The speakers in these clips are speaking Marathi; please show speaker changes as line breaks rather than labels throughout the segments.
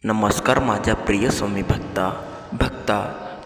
नमस्कार माझ्या प्रिय स्वामी भक्ता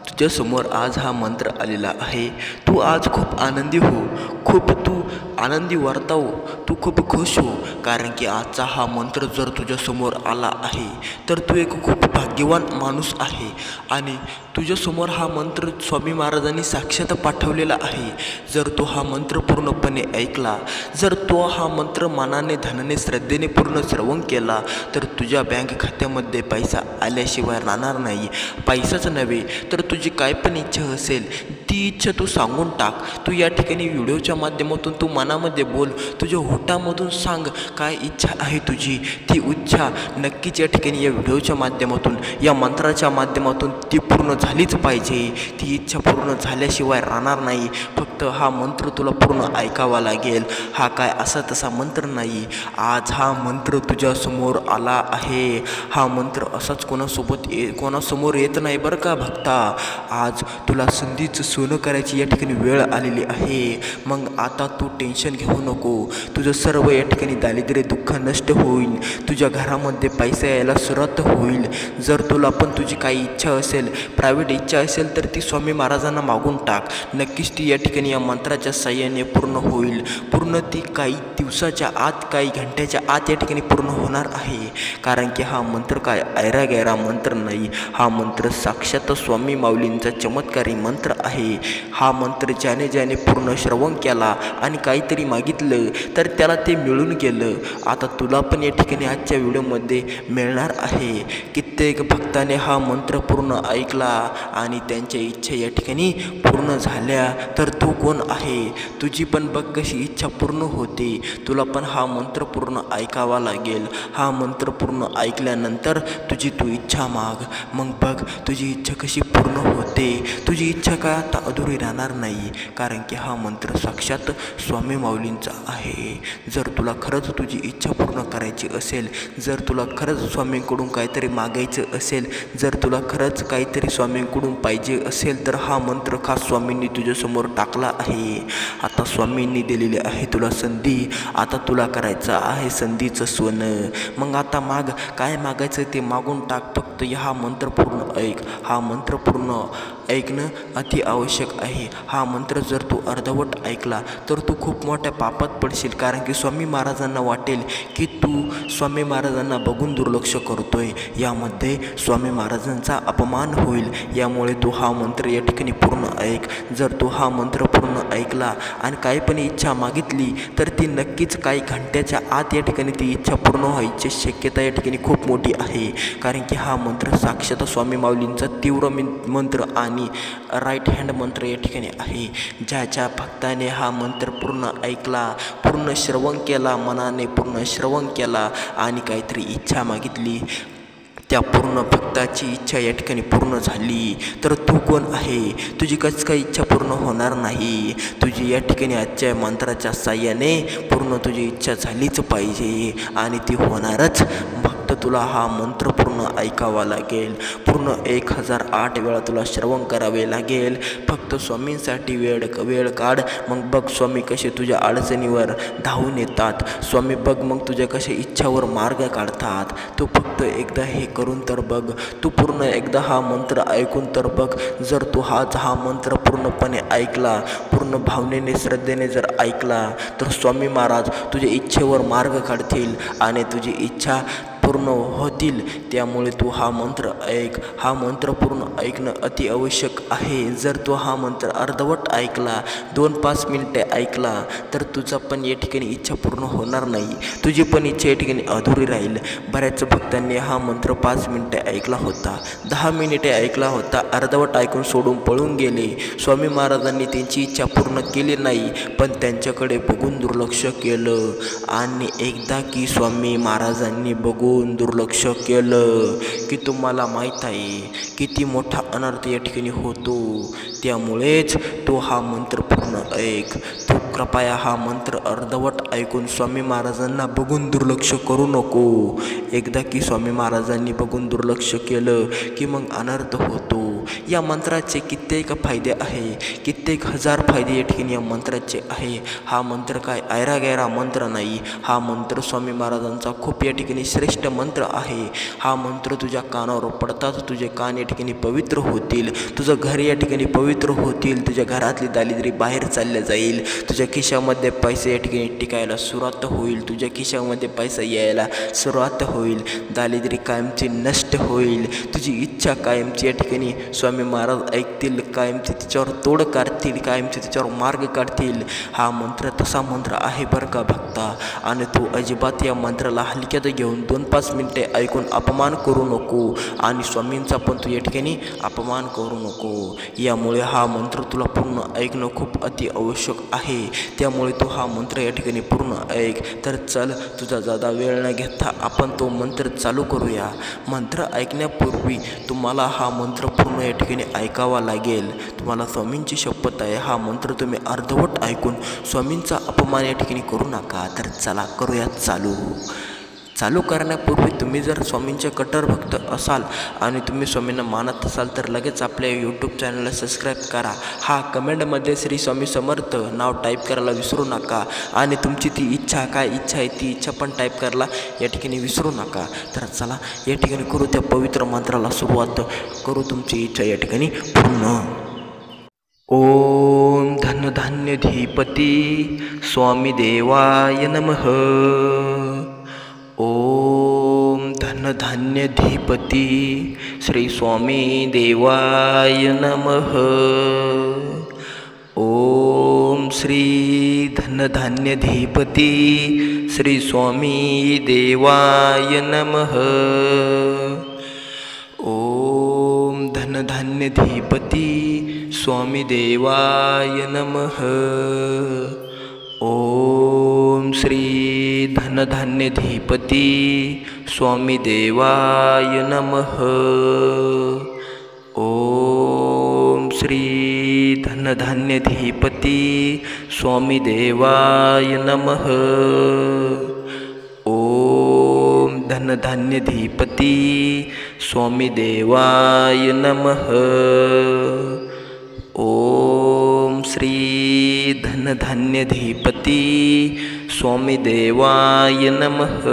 तुझ्यासमोर आज हा मंत्र आलेला आहे। तू आज खूप आनंदी हो, खूप तू आनंदी वर्ताव, तू खूप खुश हो, कारण की आजचा हा मंत्र जर तुझ्यासमोर आला आहे तर तू एक खूप भाग्यवान माणूस आहे आणि तुझ्यासमोर हा मंत्र स्वामी महाराजांनी साक्षात पाठवलेला आहे। जर तो हा मंत्र पूर्णपणे ऐकला, जर तो हा मंत्र मनाने धनाने श्रद्धेने पूर्ण श्रवण केला तर तुझ्या बँक खात्यामध्ये पैसा आल्याशिवाय राहणार नाही। पैसाच नव्हे तर तुझी काय पण इच्छा असेल ती इच्छा तू सांगून टाक। तू या ठिकाणी व्हिडिओच्या माध्यमातून तू मनामध्ये बोल, तुझ्या होठामधून सांग काय इच्छा आहे तुझी, ती इच्छा नक्कीच या ठिकाणी या व्हिडिओच्या माध्यमातून या मंत्राच्या माध्यमातून ती पूर्ण झालीच पाहिजे। ती इच्छा पूर्ण झाल्याशिवाय राहणार नाही। फक्त हा मंत्र तुला पूर्ण ऐकावा लागेल। हा काय असा तसा मंत्र नाही, आज हा मंत्र तुझ्यासमोर आला आहे। हा मंत्र असाच कोणासमोर येत नाही बरं का भक्ता। आज तुला संधीचं सोनं करायची या ठिकाणी वेळ आलेली आहे। मग आता तू टेन्शन घेऊ नको, तुझं सर्व या ठिकाणी दारिद्र्य दुःख नष्ट होईल, तुझ्या घरामध्ये पैसा यायला सुरुवात होईल। जर तुला पण तुझी काही इच्छा असेल, प्रायव्हेट इच्छा असेल तर ती स्वामी महाराजांना मागून टाक, नक्कीच ती या ठिकाणी या मंत्राच्या साह्याने पूर्ण होईल। पूर्ण ती काही दिवसाच्या आत, काही घंट्याच्या आत या ठिकाणी पूर्ण होणार आहे। कारण की हा मंत्र काय ऐरा गैरा मंत्र नाही, हा मंत्र साक्षात स्वामी माऊलींचा चमत्कारी मंत्र आहे। हा मंत्र ज्याने पूर्ण श्रवण केला आणि काहीतरी मागितलं तर त्याला ते मिळून गेलं। आता तुला पण या ठिकाणी आजच्या व्हिडिओमध्ये मिळणार आहे। कित्येक भक्ताने हा मंत्र पूर्ण ऐकला आणि त्यांच्या इच्छा या ठिकाणी पूर्ण झाल्या, तर तू कोण आहे? तुझी पण बघ कशी इच्छा पूर्ण होते। तुला पण हा मंत्र पूर्ण ऐकावा लागेल। हा मंत्र पूर्ण ऐकल्यानंतर तुझी तू इच्छा माग, मग बघ तुझी इच्छा कशी पूर्ण होते। तुझी इच्छा काय आता अधुरी राहणार नाही, कारण की हा मंत्र साक्षात स्वामी माऊलींचा आहे। जर तुला खरंच तुझी इच्छा पूर्ण करायची असेल, जर तुला खरंच स्वामींकडून काहीतरी मागायचं असेल, जर तुला खरंच काहीतरी स्वामींकडून पाहिजे असेल तर हा मंत्र खास स्वामींनी तुझ्यासमोर टाकला आहे। आता स्वामींनी दिलेली आहे तुला संधी, आता तुला करायचं आहे संधीचं सोनं। मग आता माग, काय मागायचं ते मागून टाक, फक्त हा मंत्र पूर्ण ऐक। हा मंत्र पूर्ण ऐकणं अति आवश्यक आहे। हा मंत्र जर तू अर्धवट ऐकला तर तू खूप मोठ्या पापात पडशील, कारण की स्वामी महाराजांना वाटेल की तू स्वामी महाराजांना बघून दुर्लक्ष करतोय, यामध्ये स्वामी महाराजांचा अपमान होईल। यामुळे तू हा मंत्र या ठिकाणी पूर्ण ऐक। जर तू हा मंत्र पूर्ण ऐकला आणि काही पण इच्छा मागितली तर ती नक्कीच काही घंट्याच्या आत या ठिकाणी ती इच्छा पूर्ण व्हायची शक्यता या ठिकाणी खूप मोठी आहे। कारण की हा मंत्र साक्षात स्वामी माऊलींचा तीव्र मंत्र आणि राईट हँड मंत्र या ठिकाणी आहे। ज्या भक्ताने हा मंत्र पूर्ण ऐकला, पूर्ण श्रवण केला, मनाने पूर्ण श्रवण केला आणि काहीतरी इच्छा मागितली, त्या पूर्ण भक्ताची इच्छा या ठिकाणी पूर्ण झाली, तर तू कोण आहे? तुझी कच काही इच्छा पूर्ण होणार नाही। तुझी या ठिकाणी आजच्या मंत्राच्या साह्याने पूर्ण तुझी इच्छा झालीच पाहिजे आणि ती होणारच। फक्त तुला हा मंत्र पूर्ण ऐकावा लागेल, पूर्ण 1008 वेळा तुला श्रवण करावे लागेल। फक्त स्वामींसाठी वेळ काढ, मग बघ स्वामी कसे तुझ्या अडचणीवर धावून येतात। स्वामी बघ मग तुझ्या कशा इच्छावर मार्ग काढतात। तू फक्त एकदा हे करून तर बघ, तू पूर्ण एकदा हा मंत्र ऐकून तर बघ। जर तू हा मंत्र पूर्णपणे ऐकला, पूर्ण भावनेने श्रद्धेने जर ऐकला तर स्वामी महाराज तुझ्या इच्छेवर मार्ग काढतील आणि तुझी इच्छा पूर्ण होतील। त्यामुळे तू हा मंत्र ऐक। हा मंत्र पूर्ण ऐकणं अति आवश्यक आहे। जर तू हा मंत्र अर्धवट ऐकला, 2-5 मिनिटे ऐकला तर तुझा पण या ठिकाणी इच्छा पूर्ण होणार नाही, तुझी पण इच्छा या ठिकाणी अधुरी राहील। बऱ्याच भक्तांनी हा मंत्र 5 मिनिटे ऐकला होता, 10 मिनिटे ऐकला होता, अर्धवट ऐकून सोडून पळून गेले। स्वामी महाराजांनी त्यांची इच्छा पूर्ण केली नाही, पण त्यांच्याकडे बघून दुर्लक्ष केलं आणि एकदा की स्वामी महाराजांनी बघून दुर्लक्ष केलं की तुम्हाला माहीत आहे किती मोठा अनर्थ या ठिकाणी होतो। त्यामुळेच तो हा मंत्र पूर्ण ऐक। तू कृपया हा मंत्र अर्धवट ऐकून स्वामी महाराजांना बघून दुर्लक्ष करू नको। एकदा की स्वामी महाराजांनी बघून दुर्लक्ष केलं की मग अनर्थ होतो। या मंत्राचे कित्येक फायदे आहे, कित्येक हजार फायदे या ठिकाणी या मंत्राचे आहे। हा मंत्र काय ऐरा गैरा मंत्र नाही, हा मंत्र स्वामी महाराजांचा खूप या ठिकाणी श्रेष्ठ मंत्र आहे। हा मंत्र तुझ्या कानावर पडताच तुझे कान या ठिकाणी पवित्र होतील, तुझं घर या ठिकाणी पवित्र होतील, तुझ्या घरातली दारिद्र्य बाहेर चालल्या जाईल, तुझ्या खिशामध्ये पैसे या ठिकाणी टिकायला सुरुवात होईल, तुझ्या खिशामध्ये पैसा यायला सुरुवात होईल, दारिद्र्य कायमची नष्ट होईल, तुझी इच्छा कायमची या ठिकाणी स्वामी महाराज ऐकतील, कायमची तिच्यावर तोड काढतील, कायमची तिच्यावर मार्ग काढतील। हा मंत्र तसा मंत्र आहे बरं का भक्ता, आणि तू अजिबात या मंत्राला हलक्यात घेऊन 2-5 मिनिटे ऐकून अपमान करू नको, आणि स्वामींचा पण तू या ठिकाणी अपमान करू नको। यामुळे हा मंत्र तुला पूर्ण ऐकणं खूप अति आवश्यक आहे, त्यामुळे तू हा मंत्र या ठिकाणी पूर्ण ऐक। तर चल, तुझा जादा वेळ न घेता आपण तो मंत्र चालू करूया। मंत्र ऐकण्यापूर्वी तुम्हाला हा मंत्र पूर्ण या ठिकाणी ऐकावा लागेल। तुम्हाला स्वामींची शपथ आहे, हा मंत्र तुम्ही अर्धवट ऐकून स्वामींचा अपमान या ठिकाणी करू नका। तर चला करूया चालू करण्यापूर्वी तुम्ही जर स्वामींचे कट्टर भक्त असाल आणि तुम्ही स्वामींना मानत असाल तर लगेच आपल्या यूट्यूब चॅनलला सबस्क्राईब करा। हा कमेंटमध्ये श्री स्वामी समर्थ नाव टाईप करायला विसरू नका, आणि तुमची ती इच्छा काय इच्छा आहे ती इच्छा पण टाईप करायला या ठिकाणी विसरू नका। तर चला या ठिकाणी करू त्या पवित्र मंत्राला सुरुवात करू, तुमची इच्छा या ठिकाणी पूर्ण। ओम धनधान्यधिपती स्वामी देवाय नमः। ओम धनधान्यधिपती श्री स्वामी देवाय नमः। ओम श्री धनधान्यधिपती श्री स्वामी देवाय नमः। ओम धनधान्यधिपती स्वामी देवाय नमः। ओम श्री धनधान्यधिपती स्वामी देवाय नमः। ओम श्री धनधान्यधिपती स्वामी देवाय नमः। ओम धनधान्यधिपती स्वामी देवाय नमः। ओम श्री धनधान्यधिपती स्वामी देवाय नमः।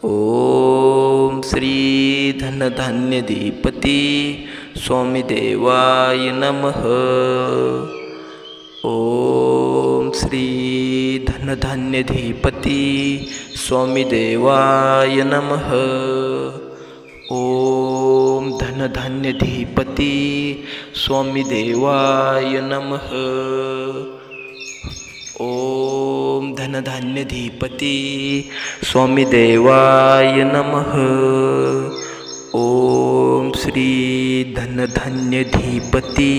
ओम श्री धनधान्यधिपती स्वामी देवाय नमः। ओम श्री धनधान्यधिपती स्वामी देवाय नमः। ओम धनधान्यधिपती स्वामी देवाय नमः। ओम धनधान्यधिपती स्वामी देवाय नमः। ओम श्री धनधान्यधिपती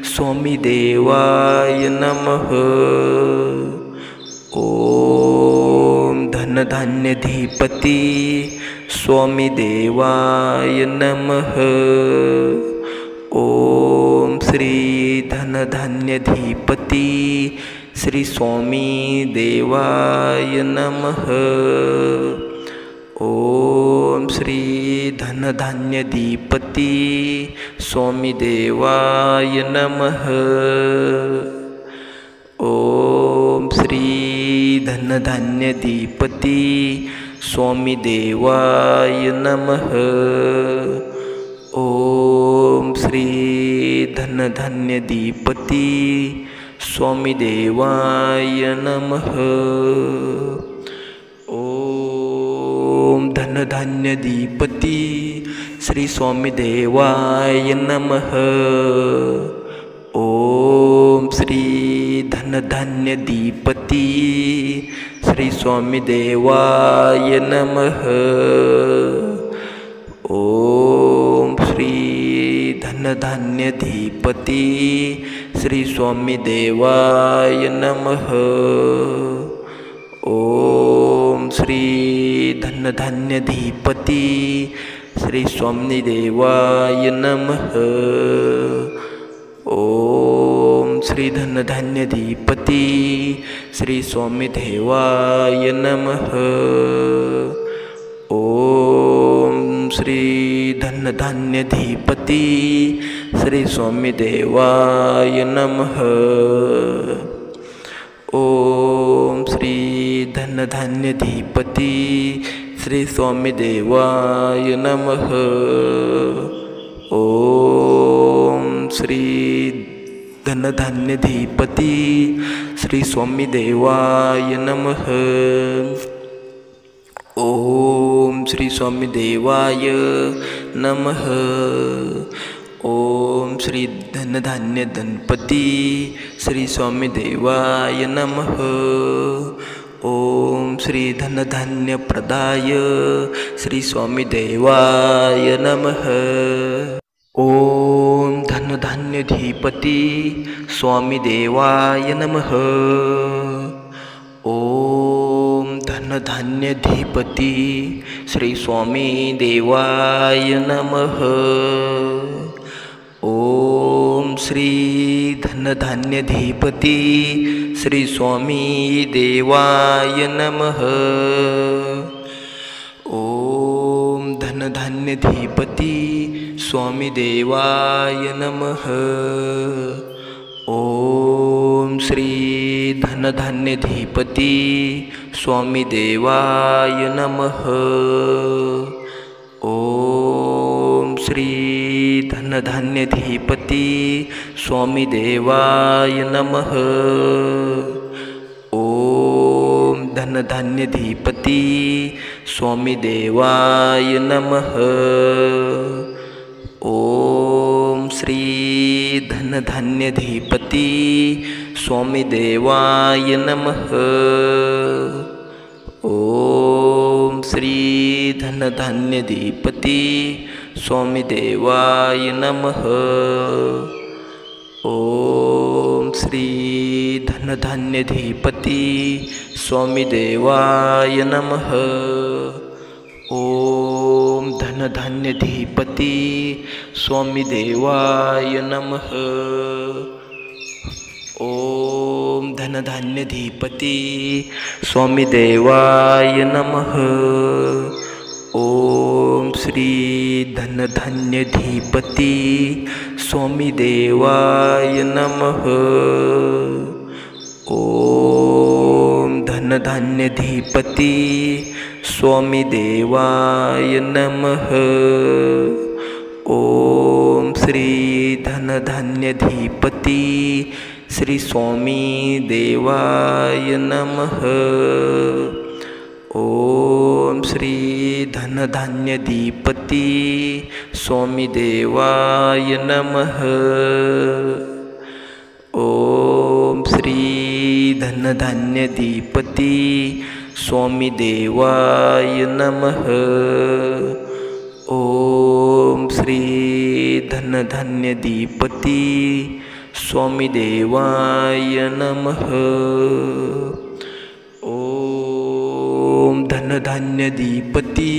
स्वामी देवाय नमः। ओम धनधान्यधिपती स्वामी देवाय नमः। ओम श्री धनधान्यधिपती श्री स्वामी देवाय नमः। ओम श्री धनधान्यधिपती स्वामी देवाय नमः। ओम श्री धनधान्यधिपती स्वामी देवाय नमः। ओम श्री धनधान्यधिपती स्वामी देवाय नमः। ओम धनधान्यधिपती श्री स्वामी देवाय नमः। ओम श्री धनधान्यधिपती श्री स्वामी देवाय नमः। ओम श्री धनधान्यधिपती श्री स्वामी देवाय नमः। ओम श्री धनधान्यधिपती श्री स्वामी देवाय नमः। ओम श्री धनधान्यधिपती श्री स्वामी देवाय नमः। ओम श्री धनधान्यधिपती श्री स्वामी देवाय नमः। ओम श्री धनधान्यधिपती श्री स्वामी देवाय नमः। ओम श्री धनधान्यधिपती श्री स्वामी देवाय नमः। ओम श्री स्वामी देवाय नमः। ओम श्री धनधान्य गणपती श्री स्वामी देवाय नमः। ओम श्री धनधान्य प्रदाय श्री स्वामी देवाय नमः। ओम धनधान्यधिपती स्वामी देवाय नमः। ओम धनधान्यधिपती श्री स्वामी देवाय नमः। ओम श्री धनधान्यधिपती श्री स्वामी देवाय नमः। ओम धनधान्यधिपती स्वामी देवाय नमः। ओम श्री धनधान्यधिपती स्वामी देवाय नमः। ओम श्री धनधान्यधिपती स्वामी देवाय नमः। ओम धनधान्यधिपती स्वामी देवाय नमः। ओम श्री धनधान्यधिपती स्वामी देवाय नमः। ओम श्री धनधान्यधिपती स्वामी देवाय नमः। ओम श्री धनधान्यधिपती स्वामी देवाय नमः। ओम धनधान्यधिपती स्वामी देवाय नमः। ओम धनधान्यधिपती स्वामी देवाय नमः। ओम श्री धनधान्यधिपती स्वामी देवाय नमः। ओम धनधान्यधिपती स्वामी देवाय नमः। ओम श्री धनधान्यधिपती श्री स्वामी देवाय नमः। ओम श्री धनधान्यधिपती स्वामी देवाय नमः। ओम श्री धनधान्यधिपती स्वामी देवाय नमः। ओम श्री धनधान्यधिपती स्वामी देवाय नमः। ओम धनधान्यधिपती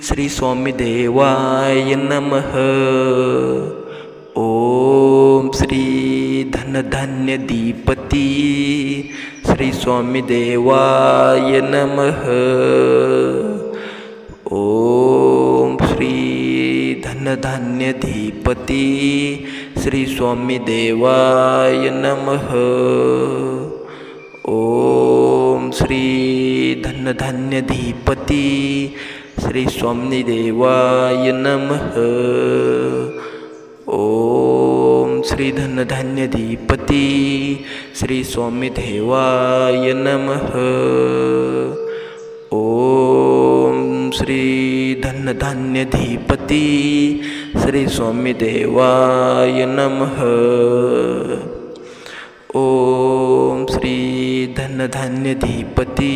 श्री स्वामी देवाय नमः। ओम श्री धनधान्यधिपती श्री स्वामी देवाय नमः। ओम श्री धनधान्यधिपती श्री स्वामी देवाय नमः। ओम श्री धनधान्यधिपती श्री स्वामी देवाय नमः। ओम श्री धनधान्यधिपती श्री स्वामी देवाय नमः। ओम श्री धनधान्यधिपती श्री स्वामी देवाय नमः। ओम श्री धनधान्यधिपती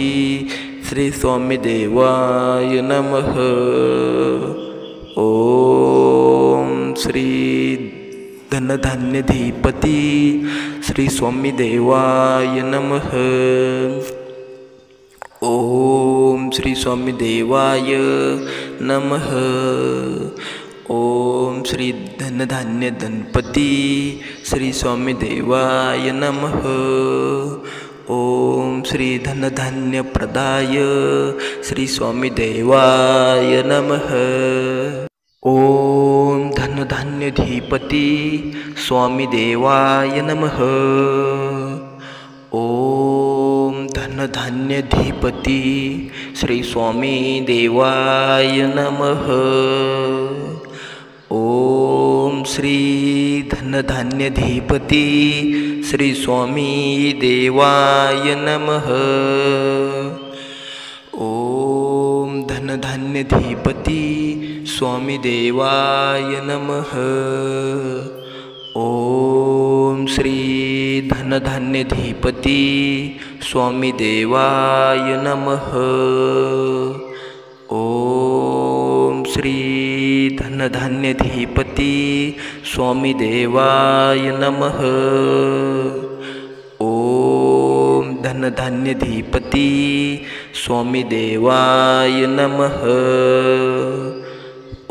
श्री स्वामी देवाय नमः। ओम श्री धनधान्यधिपती श्री स्वामी देवाय नमः। ओम श्री स्वामी देवाय नमः। ओम श्री धनधान्य गणपती श्री स्वामी देवाय नमः। ओम श्री धनधान्य प्रदाय श्री स्वामी देवाय नमः। ओम धनधान्यधिपती स्वामी देवाय नमः। ओम धनधान्यधिपती श्री स्वामी देवाय नमः। ओम श्री धनधान्यधिपती श्री स्वामी देवाय नमः। ओम धनधान्यधिपती स्वामी देवाय नमः। ओम श्री धनधान्यधिपती स्वामी देवाय नमः। ओम श्री धनधान्यधिपती स्वामी देवाय नमः। ओम धनधान्यधिपती स्वामी देवाय नमः।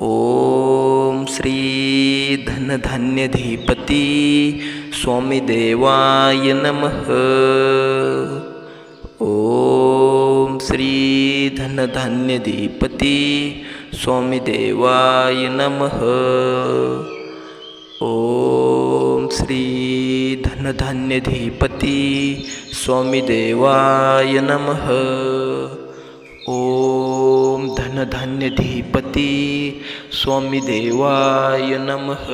ओम श्री धनधान्यधिपती स्वामी देवाय नमः। ओम श्री धनधान्यधिपती स्वामी देवाय नमः। ओम श्री धनधान्यधिपती स्वामी देवाय नमः। ओम धनधान्यधिपती स्वामी देवाय नमः।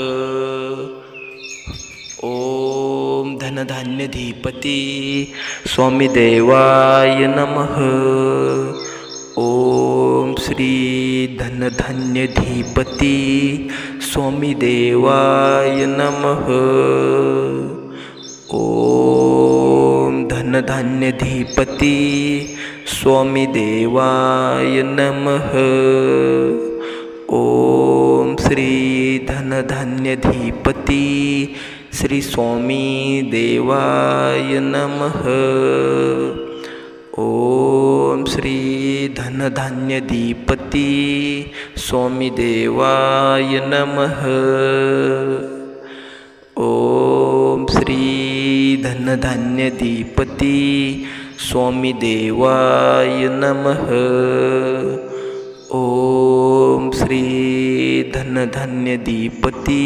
ओम धनधान्यधिपती स्वामी देवाय नमः। ओम श्री धनधान्यधिपती स्वामी देवाय नमः। ओम धनधान्यधिपती स्वामी देवाय नमः। ओम श्री धनधान्यधिपती श्री स्वामी देवाय नमः। ओम श्री धनधान्यधिपती स्वामी देवाय नमः। ओम श्री धनधान्यधिपती स्वामी देवाय नमः। ओम श्री धनधान्यधिपती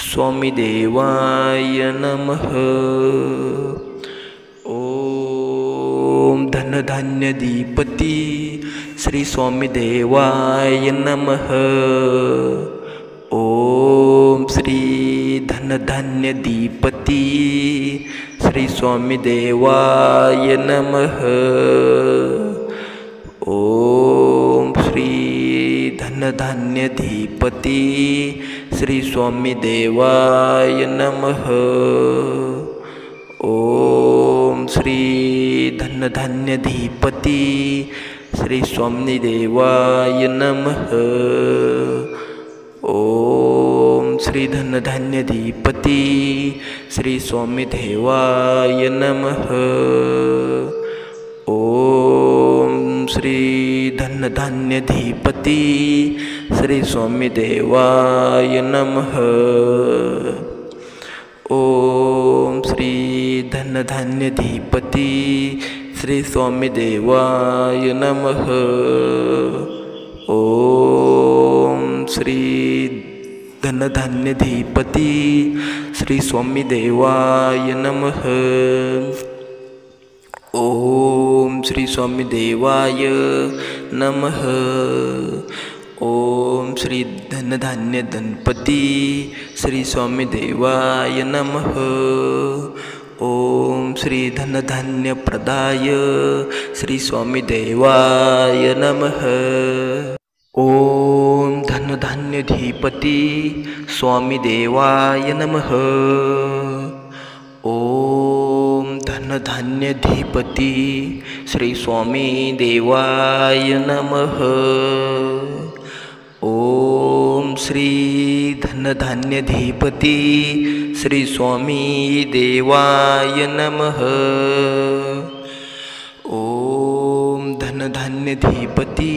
स्वामी देवाय नमः। ओम धनधान्यधिपती श्री स्वामी देवाय नमः। ओम श्री धनधान्यधिपती श्री स्वामी देवाय नमः। ओम श्री धनधान्यधिपती श्री स्वामी देवाय नमः। ओम श्री धनधान्यधिपती श्री स्वामी देवाय नमः। ओम श्री धनधान्यधिपती श्री स्वामी देवाय नमः। ओम श्री धनधान्यधिपती श्री स्वामी देवाय नमः। ओम श्री धनधान्यधिपती श्री स्वामी देवाय नमः। ओम श्री धनधान्यधिपती श्री स्वामी देवाय नमः। ओम श्री स्वामी देवाय नमः। ओम श्री धनधान्यधनपती श्री स्वामी देवाय नमः। ओम श्री धनधान्यप्रदाय श्री स्वामी देवाय नमः। ओम धनधान्यधिपती स्वामी देवाय नमः। ओम धनधान्यधिपती श्री स्वामी देवाय नमः। ओम श्री धनधान्यधिपती श्री स्वामी देवाय नमः। ओम धनधान्यधिपती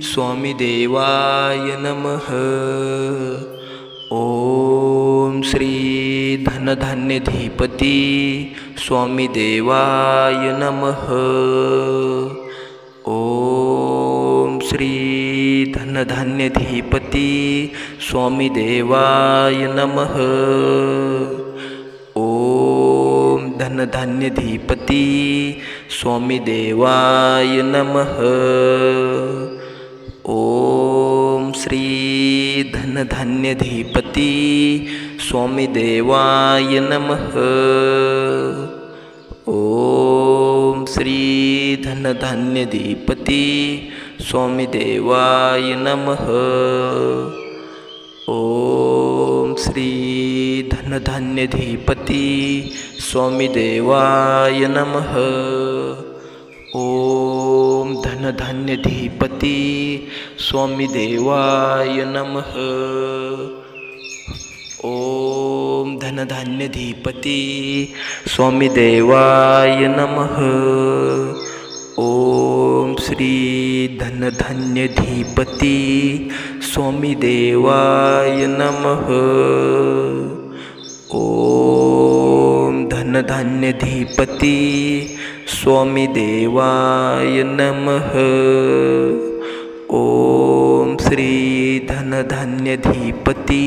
स्वामी देवाय नमः। ओम श्री धनधान्यधिपती स्वामी देवाय नमः। ओम श्री धनधान्यधिपती स्वामी देवाय नमः। ओम धनधान्यधिपती स्वामी देवाय नमः। ओम श्री धनधान्यधिपती स्वामी देवाय नमः। ओम श्री धनधान्यधिपती स्वामी देवाय नमः। ओम श्री धनधान्यधिपती स्वामी देवाय नमः। ओम धनधान्यधिपती स्वामी देवाय नमः। ओम धनधान्यधिपती स्वामी देवाय नमः। ओम श्री धनधान्यधिपती स्वामी देवाय नमः। ओम धनधान्यधिपती स्वामी देवाय नमः। ओम श्री धनधान्यधिपती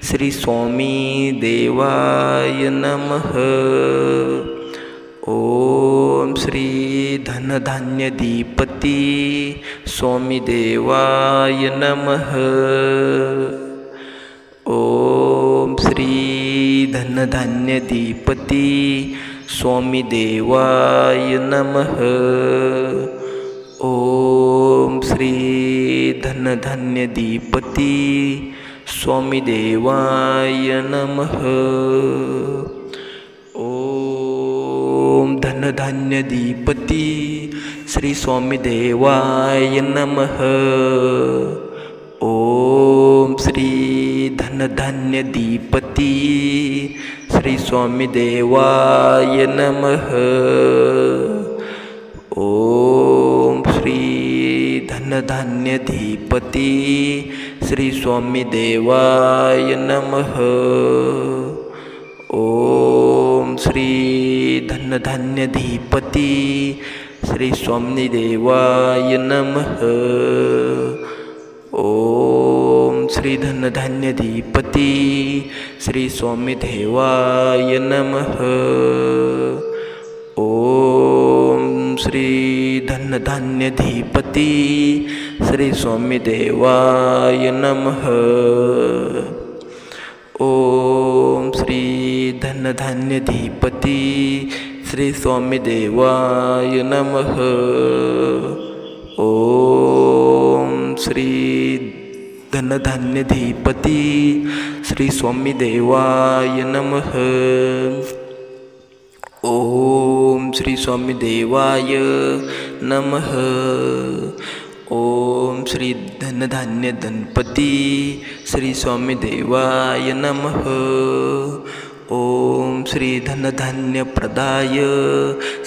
श्री स्वामी देवाय नमः। ओम श्री धनधान्यधिपती स्वामी देवाय नमः। ओम श्री धनधान्यधिपती स्वामी देवाय नमः। ओम श्री धनधान्यधिपती स्वामी देवाय नमः। ओम धनधान्यधिपती श्री स्वामी देवाय नमः। ओम श्री धनधान्यधिपती श्री स्वामी देवाय नमः। ओम श्री धनधान्यधिपती श्री स्वामी देवाय नमः। ओम श्री धनधान्यधिपती श्री स्वामी देवाय नमः। ओम श्री धनधान्यधिपती श्री स्वामी देवाय नमः। ओम श्री धनधान्यधिपती श्री स्वामी देवाय नमः। ओम श्री धनधान्यधिपती श्री स्वामी देवाय नमः। ओम श्री धनधान्यधिपती श्री स्वामी देवाय नमः। ओम श्री स्वामी देवाय नमः। ओम श्री धनधान्यधनपती श्री स्वामी देवाय नमः। ओम श्री धनधान्यप्रदाय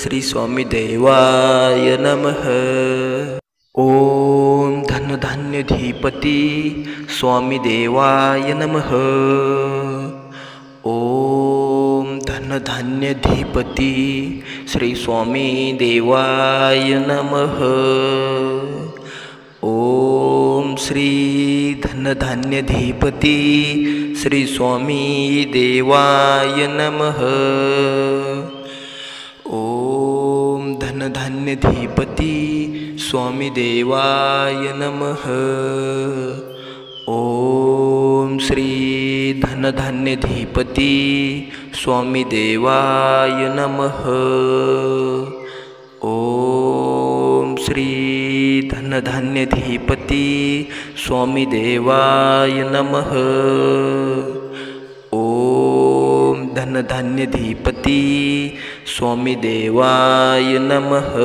श्री स्वामी देवाय नमः। ओम धनधान्यधिपती स्वामी देवाय नमः। ओम धनधान्यधिपती श्री स्वामी देवाय नमः। ओम श्री धनधान्यधिपती श्री स्वामी देवाय नमः। ओम धनधान्यधिपती स्वामी देवाय नमः। ओम श्री धनधान्यधिपती स्वामी देवाय नमः। ओम श्री धनधान्यधिपती स्वामी देवाय नमः। ओम धनधान्यधिपती स्वामी देवाय नमः।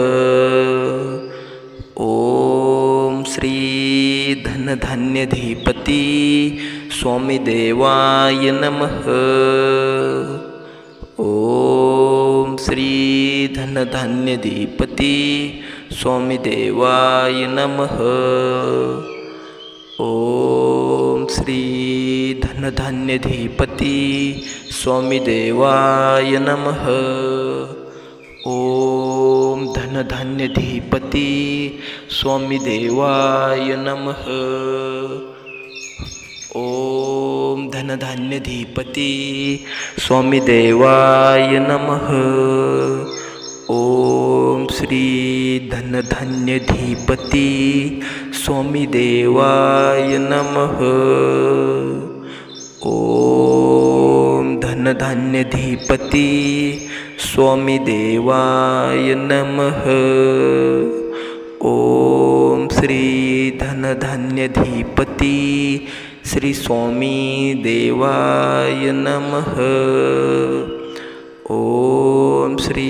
ओम श्री धनधान्यधिपती स्वामी देवाय नमः। ओम श्री धनधान्यधिपती स्वामी देवाय नमः। ओम श्री धनधान्यधिपती स्वामी देवाय नमः। ओम धनधान्यधिपती स्वामी देवाय नमः। ओम धनधान्यधिपती स्वामी देवाय नमः। ओम श्री धनधान्यधिपती स्वामी देवाय नमः। ओम धनधान्यधिपती स्वामी देवाय नमः। ओम श्री धनधान्यधिपती श्री स्वामी देवाय नमः। ओम श्री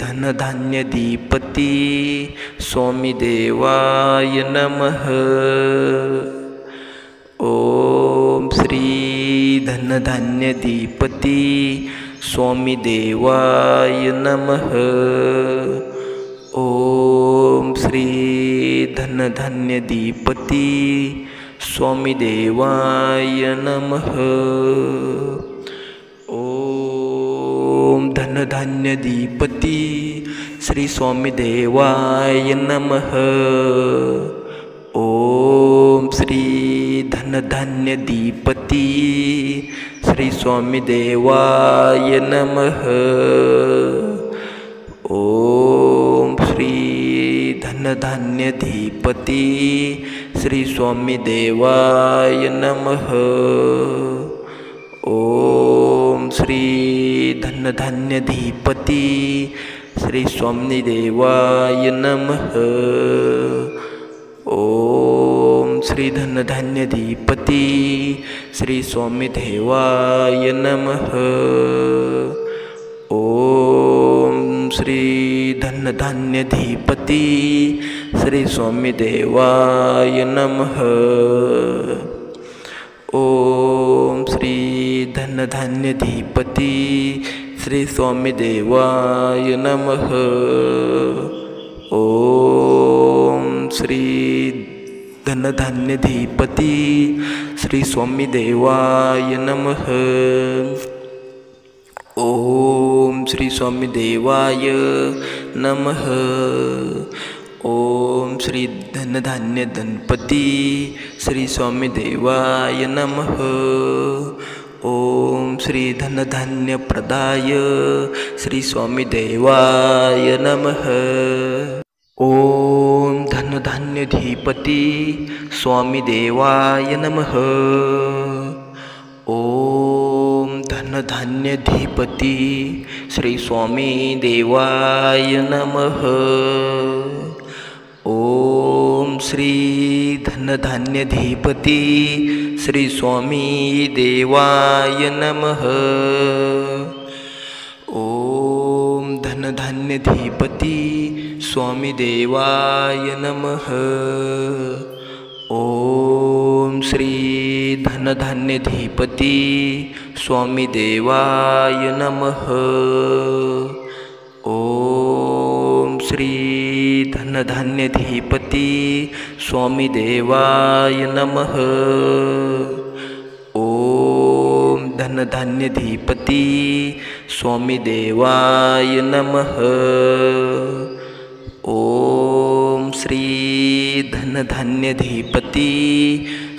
धनधान्यधिपती स्वामी देवाय नमः। ओम श्री धनधान्यधिपती स्वामी देवाय नमः। ओम श्री धनधान्यधिपती स्वामी देवाय नमः। ओम धनधान्यधिपती श्री स्वामी देवाय नमः। ओम श्री धनधान्यधिपती श्री स्वामी देवाय नमः। ओम श्री धनधान्यधिपती श्री स्वामी देवाय नमः। ओम श्री धनधान्यधिपती श्री स्वामी देवाय नमः। ओम श्री धनधान्यधिपती श्री स्वामी देवाय नमः। ओम श्री धनधान्यधिपती श्री स्वामी देवाय नमः। ओम श्री धनधान्यधिपती श्री स्वामी देवाय नमः। ओम श्री धनधान्यधिपती श्री स्वामी देवाय नमः। ओम श्री स्वामी देवाय नमः। ओम श्री धनधान्य गणपती श्री स्वामी देवाय नमः। ओम श्री धनधान्य प्रदाय श्री स्वामी देवाय नमः। ओम धनधान्यधिपती स्वामी देवाय नमः। ओम धनधान्यधिपती श्री स्वामी देवाय नमः। ओम श्री धनधान्यधिपती श्री स्वामी देवाय नमः। ओम धनधान्यधिपती स्वामी देवाय नमः। ओम श्री धनधान्यधिपती स्वामी देवाय नमः। ओम श्री धनधान्यधिपती स्वामी देवाय नमः। ओम धनधान्यधिपती स्वामी देवाय नमः। ओम श्री धनधान्यधिपती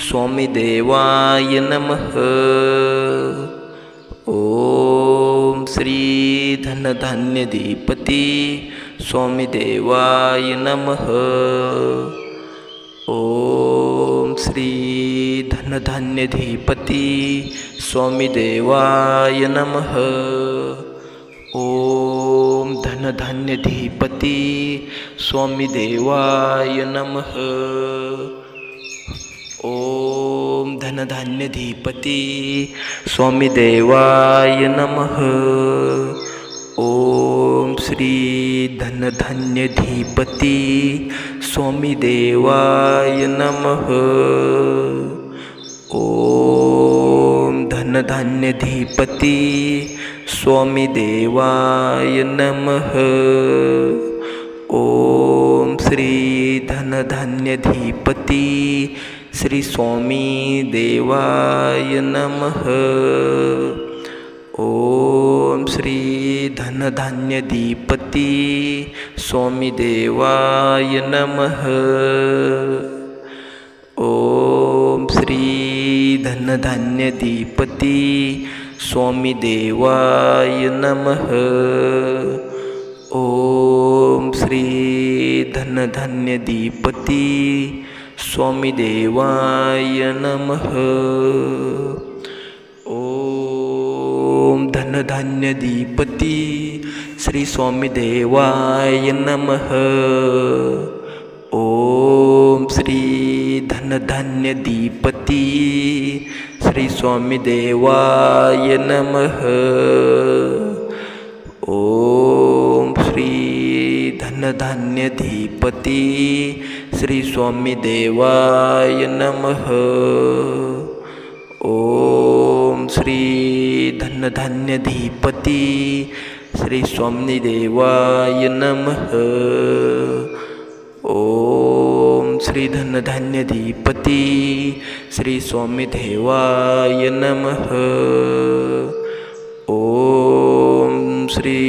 स्वामी देवाय नमः। ओम श्री धनधान्यधिपती स्वामी देवाय नमः। ओम श्री धनधान्यधिपती स्वामी देवाय नमः। ओम धनधान्यधिपती स्वामी देवाय नमः। ओम धनधान्यधिपती स्वामी देवाय नमः। ओम श्री धनधान्यधिपती स्वामी देवाय नमः। ओम धनधान्यधिपती स्वामी देवाय नमः। ओम श्री धनधान्यधिपती श्री स्वामी देवाय नमः। ओम श्री धनधान्यधिपती स्वामी देवाय नमः। ओम श्री धनधान्यधिपती स्वामी देवाय नमः। ओम श्री धनधान्यधिपती स्वामी देवाय नमः। ओम धनधान्यधिपती श्री स्वामी देवाय नमः। ओम श्री धनधान्यधिपती श्री स्वामी देवाय नमः। ओम श्री धनधान्यधिपती श्री स्वामी देवाय नमः। ओम श्री धनधान्यधिपती श्री स्वामी देवाय नमः। ओम श्री धनधान्यधिपती श्री स्वामी देवाय नमः। ओम श्री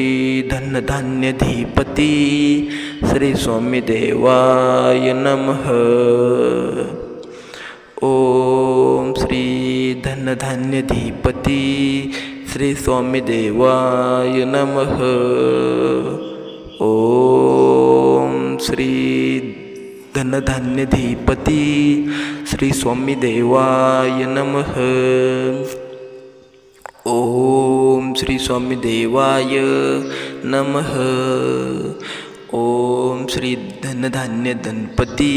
धनधान्यधिपती श्री स्वामी देवाय नमः। ओम श्री धनधान्यधिपती श्री स्वामी देवाय नमः। ओम श्री धनधान्यधिपती श्री स्वामी देवाय नमः। ओम श्री स्वामी देवाय नमः। ओम श्री धनधान्य गणपती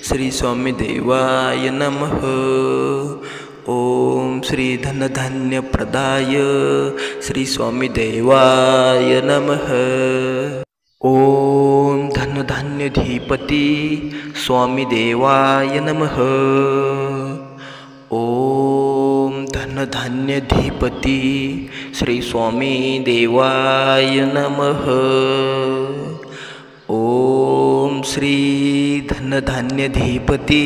श्री स्वामी देवाय नमः। ओम श्री धनधान्य प्रदाय श्री स्वामी देवाय नमः। ओम धनधान्यधिपती स्वामी देवाय नमः। ओम धनधान्यधिपती श्री स्वामी देवाय नमः। ओम श्री धनधान्यधिपती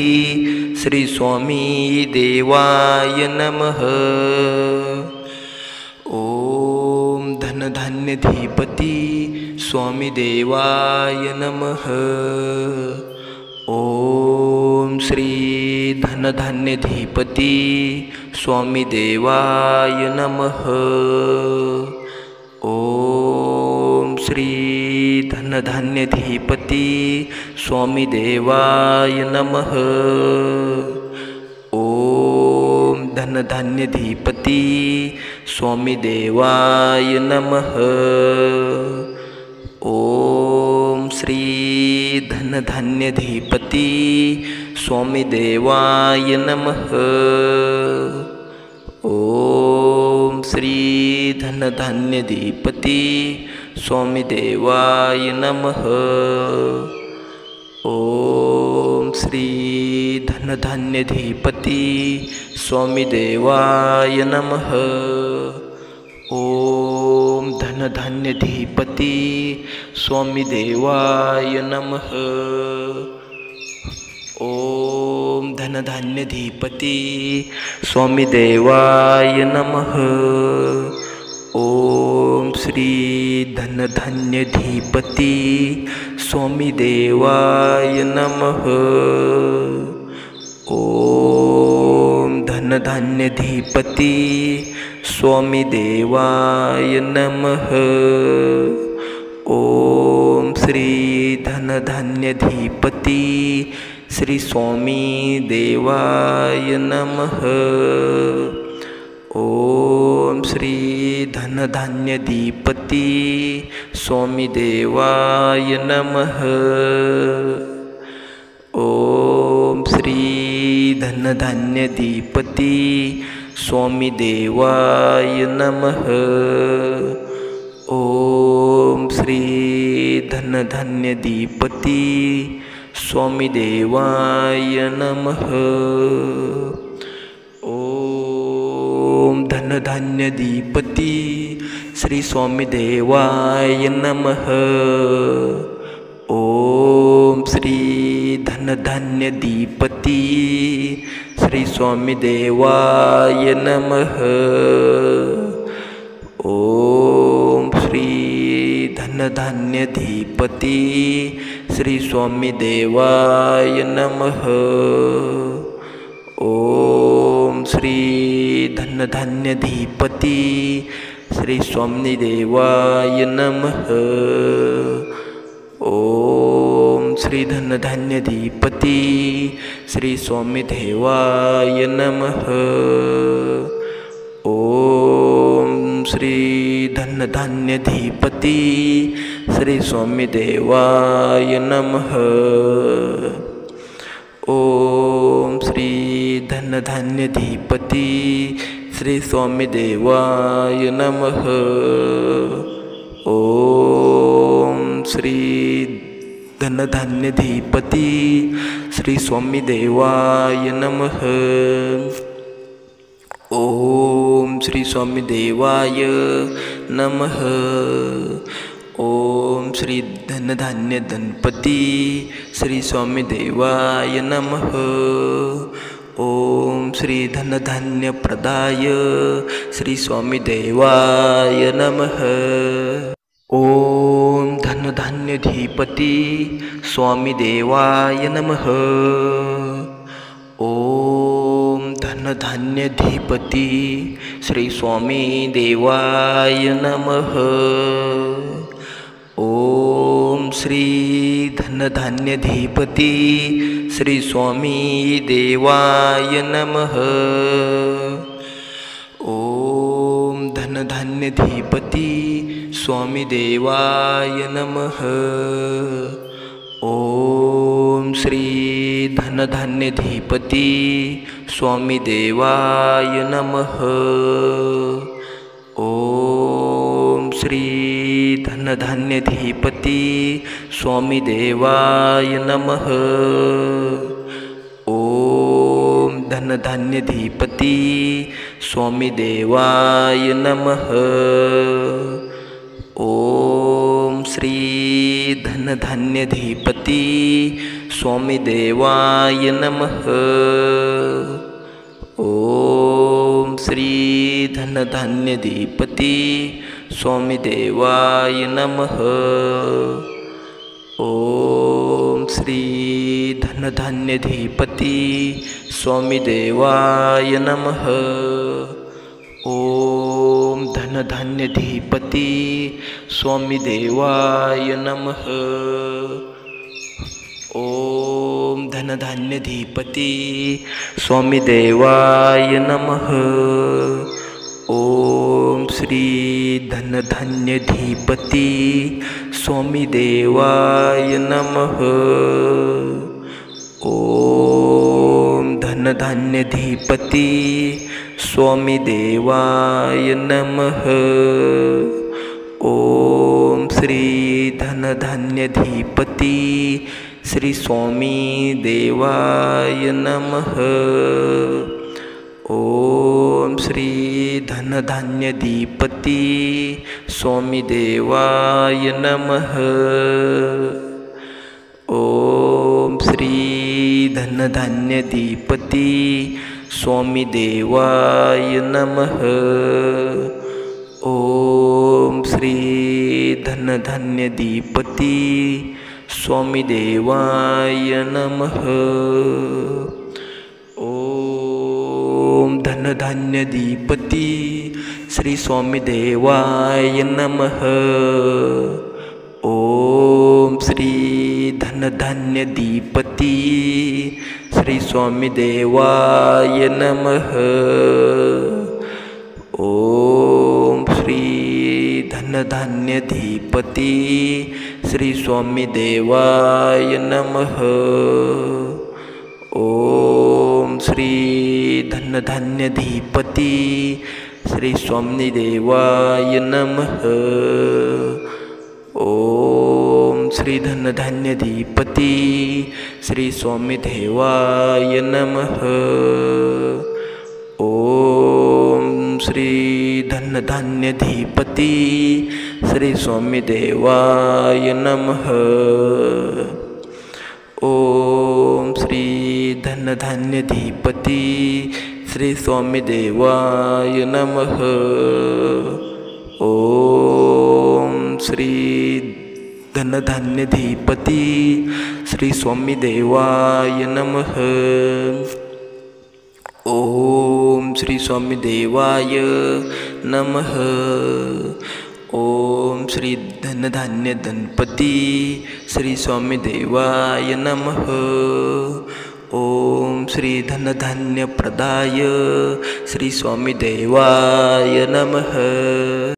श्री स्वामी देवाय नमः। ओम धनधान्यधिपती स्वामी देवाय नमः। ओम श्री धनधान्यधिपती स्वामी देवाय नमः। ओम श्री धनधान्यधिपती स्वामी देवाय नमः। ओम धनधान्यधिपती स्वामी देवाय नमः। ओम श्री धनधान्यधिपती स्वामी देवाय नमः। ओम श्री धनधान्यधिपती स्वामी देवाय नमः। ओम श्री धनधान्यधिपती स्वामी देवाय नमः। ओम धनधान्यधिपती स्वामी देवाय नमः। ओम धनधान्यधिपती स्वामी देवाय नमः। ओम श्री धनधान्यधिपती स्वामी देवाय नमः। ओम धनधान्यधिपती स्वामी देवाय नमः। ओम श्री धनधान्यधिपती श्री स्वामी देवाय नमः। ओम श्री धनधान्यधिपती स्वामी देवाय नमः। ओम श्री धनधान्यधिपती स्वामी देवाय नमः। ओम श्री धनधान्यधिपती स्वामी देवाय नमः। ओम धनधान्यधिपती श्री स्वामी देवाय नमः। ओम श्री धनधान्यधिपती श्री स्वामी देवाय नमः। ओम श्री धनधान्यधिपती श्री स्वामी देवाय नमः। ओम श्री धनधान्यधिपती श्री स्वामिदेवाय नमः। ओम श्री धनधान्यधिपती श्री स्वामिदेवाय नमः। ओम श्री धनधान्यधिपती श्री स्वामिदेवाय नमः। ओम श्री धनधान्यधिपती श्री स्वामिदेवाय नमः। ओम श्री धनधान्यधिपती श्री स्वामिदेवाय नमः। ओम श्री स्वामिदेवाय नमः। ओम श्री धनधान्यधनपती श्री स्वामिदेवाय नमः। ओम श्री धनधान्यप्रदाय श्री स्वामिदेवाय नमः। ओम धनधान्यधिपती स्वामिदेवाय नमः। ओम धनधान्यधिपती श्री स्वामिदेवाय नमः। ओम श्री धनधान्यधिपती श्री स्वामिदेवाय नमः। ओम धनधान्यधिपती स्वामिदेवाय नमः। ओम श्री धनधान्यधिपती स्वामिदेवाय नमः। ओम श्री धनधान्यधिपती स्वामिदेवाय नमः। ओम धनधान्यधिपती स्वामिदेवाय नमः। ओम श्री धनधान्यधिपती स्वामिदेवाय नमः। ओम श्री धनधान्यधिपती स्वामिदेवाय नमः। ओम श्री धनधान्यधिपती स्वामिदेवाय नमः। ओम धनधान्यधिपती स्वामिदेवाय नमः। ओम धनधान्यधिपती स्वामिदेवाय नमः। ओम श्री धनधान्यधिपती स्वामिदेवाय नमः। ओम धनधान्यधिपती स्वामिदेवाय नमः। ओम श्री धनधान्यधिपती श्री स्वामिदेवाय नमः। ओम श्री धनधान्यधिपती स्वामिदेवाय नमः। ओम श्री धनधान्यधिपती स्वामिदेवाय नमः। ओम श्री धनधान्यधिपती स्वामिदेवाय नमः। ओम धनधान्यधिपती श्री स्वामिदेवाय नमः। ओम श्री धनधान्यधिपती श्री स्वामिदेवाय नमः। ओम श्री धनधान्यधिपती श्री स्वामिदेवाय नमः। ओम श्री धनधान्यधिपती श्री स्वामिदेवाय नमः। ओम श्री धनधान्यधिपती श्री स्वामिदेवाय नमः। ओम श्री धनधान्यधिपती श्री स्वामिदेवाय नमः। ओम श्री धनधान्यधिपती श्री स्वामिदेवाय नमः। ओम श्री धनधान्यधिपती श्री स्वामिदेवाय नमः। ओम श्री स्वामी देवाय नमः। ओम श्री धनधान्य गणपती श्री स्वामी देवाय नमः। ओम श्री धनधान्य प्रदाय श्री स्वामी देवाय नमः।